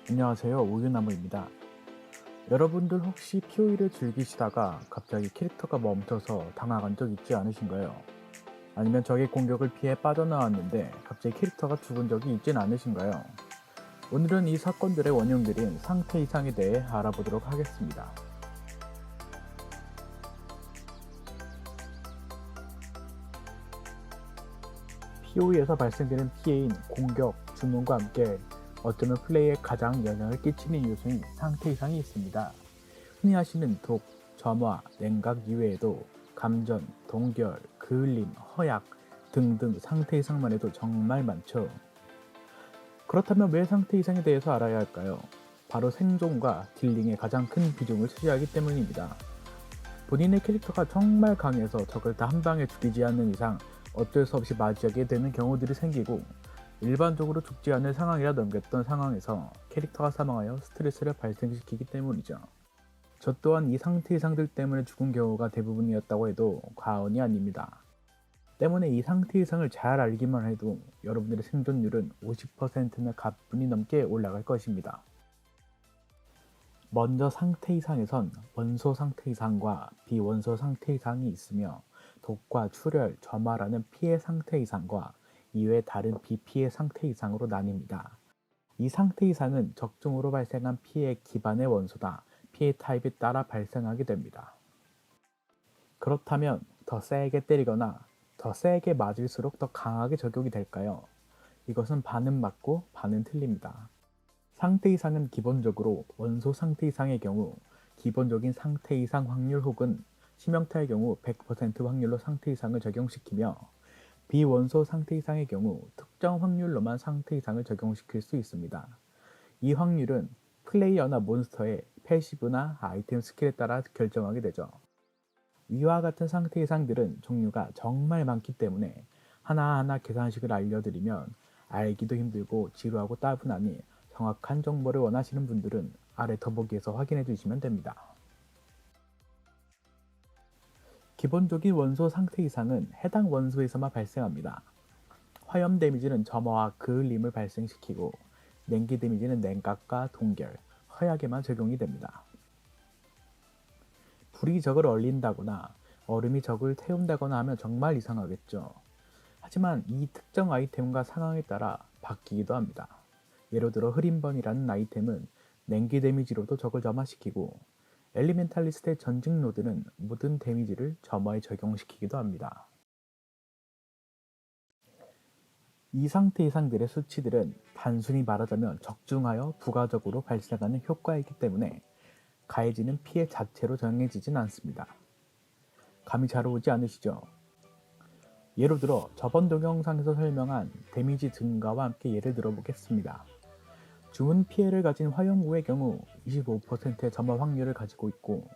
안녕하세요. 우유나무입니다. 여러분들 혹시 POE를 즐기시다가 갑자기 캐릭터가 멈춰서 당황한 적 있지 않으신가요? 아니면 적의 공격을 피해 빠져나왔는데 갑자기 캐릭터가 죽은 적이 있진 않으신가요? 오늘은 이 사건들의 원흉들인 상태 이상에 대해 알아보도록 하겠습니다. POE에서 발생되는 피해인 공격, 주문과 함께 어쩌면 플레이에 가장 영향을 끼치는 요소인 상태 이상이 있습니다. 흔히 하시는 독, 점화, 냉각 이외에도 감전, 동결, 그을림, 허약 등등 상태 이상만 해도 정말 많죠. 그렇다면 왜 상태 이상에 대해서 알아야 할까요? 바로 생존과 딜링에 가장 큰 비중을 차지하기 때문입니다. 본인의 캐릭터가 정말 강해서 적을 다 한 방에 죽이지 않는 이상 어쩔 수 없이 맞이하게 되는 경우들이 생기고, 일반적으로 죽지 않을 상황이라 넘겼던 상황에서 캐릭터가 사망하여 스트레스를 발생시키기 때문이죠. 저 또한 이 상태 이상들 때문에 죽은 경우가 대부분이었다고 해도 과언이 아닙니다. 때문에 이 상태 이상을 잘 알기만 해도 여러분들의 생존율은 50%나 가뿐히 넘게 올라갈 것입니다. 먼저 상태 이상에선 원소 상태 이상과 비원소 상태 이상이 있으며, 독과 출혈, 점화라는 피해 상태 이상과 이외 다른 비피해 상태 이상으로 나뉩니다. 이 상태 이상은 적중으로 발생한 피해 기반의 원소다 피해 타입에 따라 발생하게 됩니다. 그렇다면 더 세게 때리거나 더 세게 맞을수록 더 강하게 적용이 될까요? 이것은 반은 맞고 반은 틀립니다. 상태 이상은 기본적으로 원소 상태 이상의 경우 기본적인 상태 이상 확률 혹은 치명타의 경우 100% 확률로 상태 이상을 적용시키며, 비원소 상태 이상의 경우 특정 확률로만 상태 이상을 적용시킬 수 있습니다. 이 확률은 플레이어나 몬스터의 패시브나 아이템 스킬에 따라 결정하게 되죠. 위와 같은 상태 이상들은 종류가 정말 많기 때문에 하나하나 계산식을 알려드리면 알기도 힘들고 지루하고 따분하니, 정확한 정보를 원하시는 분들은 아래 더보기에서 확인해 주시면 됩니다. 기본적인 원소 상태 이상은 해당 원소에서만 발생합니다. 화염 데미지는 점화와 그을림을 발생시키고, 냉기 데미지는 냉각과 동결, 허약에만 적용이 됩니다. 불이 적을 얼린다거나 얼음이 적을 태운다거나 하면 정말 이상하겠죠. 하지만 이 특정 아이템과 상황에 따라 바뀌기도 합니다. 예를 들어 흐린번이라는 아이템은 냉기 데미지로도 적을 점화시키고, 엘리멘탈리스트의 전직 노드는 모든 데미지를 점화에 적용시키기도 합니다. 이 상태 이상들의 수치들은 단순히 말하자면 적중하여 부가적으로 발생하는 효과이기 때문에 가해지는 피해 자체로 정해지진 않습니다. 감이 잘 오지 않으시죠? 예를 들어 저번 동영상에서 설명한 데미지 증가와 함께 예를 들어보겠습니다. 주문 피해를 가진 화염구의 경우 25%의 점화 확률을 가지고 있고,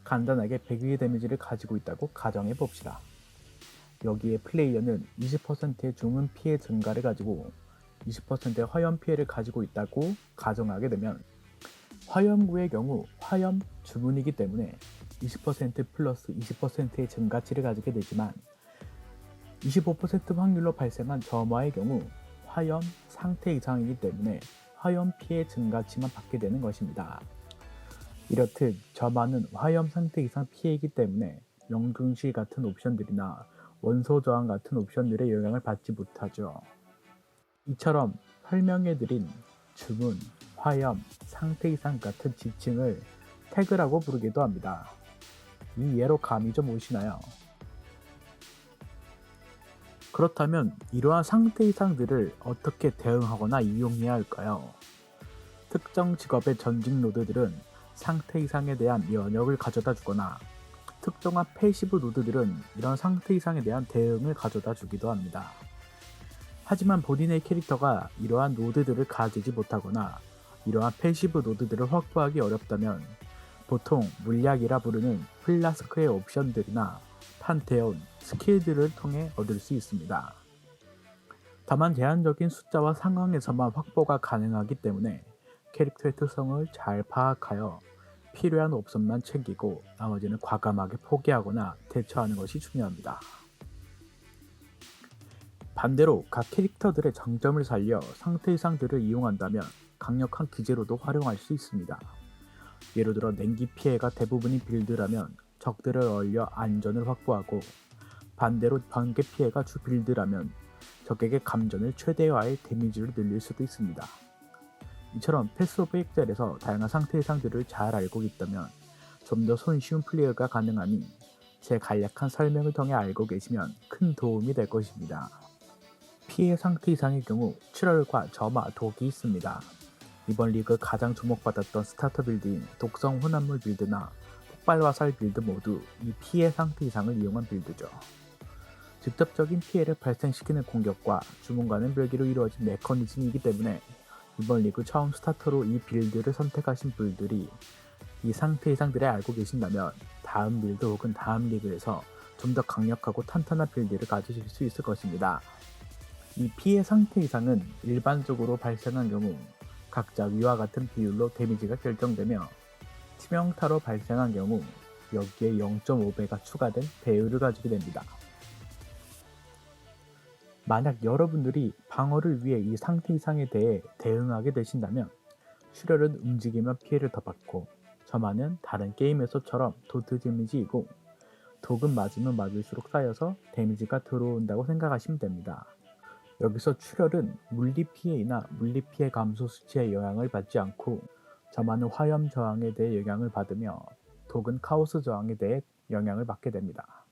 간단하게 100의 데미지를 가지고 있다고 가정해 봅시다. 여기에 플레이어는 20%의 주문 피해 증가를 가지고 20%의 화염 피해를 가지고 있다고 가정하게 되면, 화염구의 경우 화염 주문이기 때문에 20% 플러스 20%의 증가치를 가지게 되지만, 25% 확률로 발생한 점화의 경우 화염 상태 이상이기 때문에 화염 피해 증가치만 받게 되는 것입니다. 이렇듯 점화는 화염 상태 이상 피해이기 때문에 명중실 같은 옵션들이나 원소 저항 같은 옵션들의 영향을 받지 못하죠. 이처럼 설명해드린 주문, 화염, 상태 이상 같은 지칭을 태그라고 부르기도 합니다. 이 예로 감이 좀 오시나요? 그렇다면 이러한 상태 이상들을 어떻게 대응하거나 이용해야 할까요? 특정 직업의 전직 노드들은 상태 이상에 대한 면역을 가져다 주거나, 특정한 패시브 노드들은 이런 상태 이상에 대한 대응을 가져다 주기도 합니다. 하지만 본인의 캐릭터가 이러한 노드들을 가지지 못하거나 이러한 패시브 노드들을 확보하기 어렵다면 보통 물약이라 부르는 플라스크의 옵션들이나 판테온, 스킬들을 통해 얻을 수 있습니다. 다만 제한적인 숫자와 상황에서만 확보가 가능하기 때문에 캐릭터의 특성을 잘 파악하여 필요한 옵션만 챙기고 나머지는 과감하게 포기하거나 대처하는 것이 중요합니다. 반대로 각 캐릭터들의 장점을 살려 상태 이상들을 이용한다면 강력한 기제로도 활용할 수 있습니다. 예를 들어 냉기 피해가 대부분인 빌드라면 적들을 얼려 안전을 확보하고, 반대로 번개 피해가 주 빌드라면 적에게 감전을 최대화해 데미지를 늘릴 수도 있습니다. 이처럼 패스 오브 엑셀에서 다양한 상태 이상들을 잘 알고 있다면 좀 더 손쉬운 플레이가 가능하니 제 간략한 설명을 통해 알고 계시면 큰 도움이 될 것입니다. 피해 상태 이상의 경우 출혈과 점화, 독이 있습니다. 이번 리그 가장 주목받았던 스타터 빌드인 독성 혼합물 빌드나 폭발 화살 빌드 모두 이 피해 상태 이상을 이용한 빌드죠. 직접적인 피해를 발생시키는 공격과 주문과는 별개로 이루어진 메커니즘이기 때문에 이번 리그 처음 스타터로 이 빌드를 선택하신 분들이 이 상태 이상들을 알고 계신다면 다음 빌드 혹은 다음 리그에서 좀 더 강력하고 탄탄한 빌드를 가지실 수 있을 것입니다. 이 피해 상태 이상은 일반적으로 발생한 경우 각자 위와 같은 비율로 데미지가 결정되며, 치명타로 발생한 경우 여기에 0.5배가 추가된 배율을 가지게 됩니다. 만약 여러분들이 방어를 위해 이 상태 이상에 대해 대응하게 되신다면 출혈은 움직이면 피해를 더 받고, 점화는 다른 게임에서처럼 도트 데미지이고, 독은 맞으면 맞을수록 쌓여서 데미지가 들어온다고 생각하시면 됩니다. 여기서 출혈은 물리 피해이나 물리 피해 감소 수치에 영향을 받지 않고, 점화는 화염 저항에 대해 영향을 받으며 독은 카오스 저항에 대해 영향을 받게 됩니다.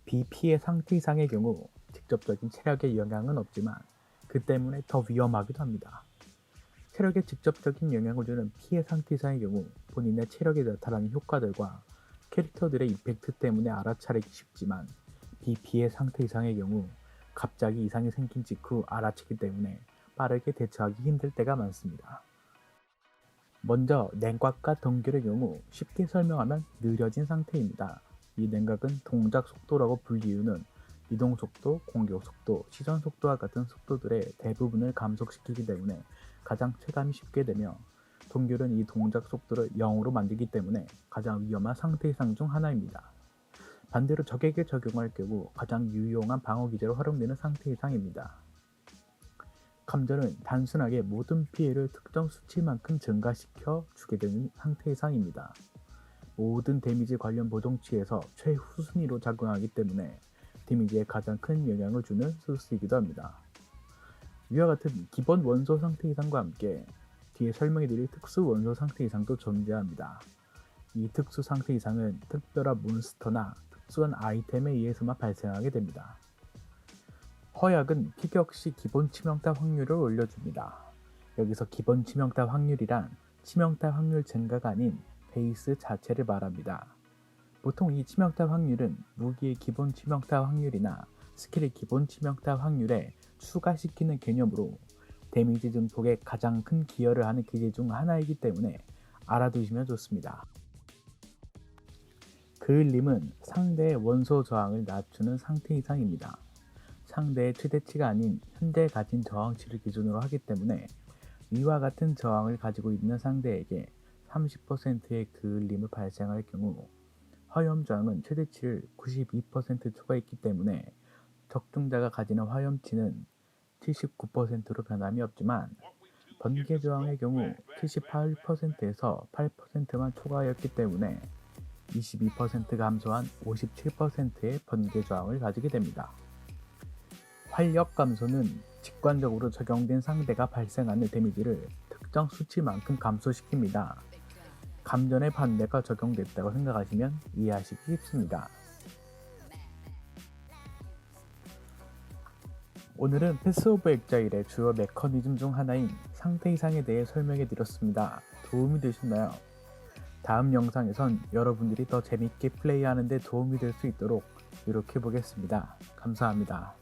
비피해 상태 이상의 경우 직접적인 체력에 영향은 없지만 그 때문에 더 위험하기도 합니다. 체력에 직접적인 영향을 주는 피해 상태 이상의 경우 본인의 체력에 나타나는 효과들과 캐릭터들의 이펙트 때문에 알아차리기 쉽지만, 비피해 상태 이상의 경우 갑자기 이상이 생긴 직후 알아채기 때문에 빠르게 대처하기 힘들 때가 많습니다. 먼저 냉각과 동결의 경우 쉽게 설명하면 느려진 상태입니다. 이 냉각은 동작 속도라고 불리우는 이동 속도, 공격 속도, 시전 속도와 같은 속도들의 대부분을 감속시키기 때문에 가장 체감이 쉽게 되며, 동결은 이 동작 속도를 0으로 만들기 때문에 가장 위험한 상태 이상 중 하나입니다. 반대로 적에게 적용할 경우 가장 유용한 방어 기제로 활용되는 상태 이상입니다. 감전은 단순하게 모든 피해를 특정 수치만큼 증가시켜 주게 되는 상태 이상입니다. 모든 데미지 관련 보정치에서 최후순위로 작용하기 때문에 데미지에 가장 큰 영향을 주는 소스이기도 합니다. 위와 같은 기본 원소 상태 이상과 함께 뒤에 설명해드릴 특수 원소 상태 이상도 존재합니다. 이 특수 상태 이상은 특별한 몬스터나 특수한 아이템에 의해서만 발생하게 됩니다. 허약은 피격 시 기본 치명타 확률을 올려줍니다. 여기서 기본 치명타 확률이란 치명타 확률 증가가 아닌 베이스 자체를 말합니다. 보통 이 치명타 확률은 무기의 기본 치명타 확률이나 스킬의 기본 치명타 확률에 추가시키는 개념으로 데미지 증폭에 가장 큰 기여를 하는 기제 중 하나이기 때문에 알아두시면 좋습니다. 그을림은 상대의 원소 저항을 낮추는 상태 이상입니다. 상대의 최대치가 아닌 현재 가진 저항치를 기준으로 하기 때문에 위와 같은 저항을 가지고 있는 상대에게 30%의 그을림을 발생할 경우 화염 저항은 최대치를 92% 초과했기 때문에 적중자가 가지는 화염치는 79%로 변함이 없지만, 번개 저항의 경우 78%에서 8%만 초과하였기 때문에 22% 감소한 57%의 번개 저항을 가지게 됩니다. 활력 감소는 직관적으로 적용된 상대가 발생하는 데미지를 특정 수치만큼 감소시킵니다. 감전의 반대가 적용됐다고 생각하시면 이해하시기 쉽습니다. 오늘은 패스 오브 엑자일의 주요 메커니즘 중 하나인 상태 이상에 대해 설명해 드렸습니다. 도움이 되셨나요? 다음 영상에선 여러분들이 더 재밌게 플레이하는 데 도움이 될 수 있도록 노력해 보겠습니다. 감사합니다.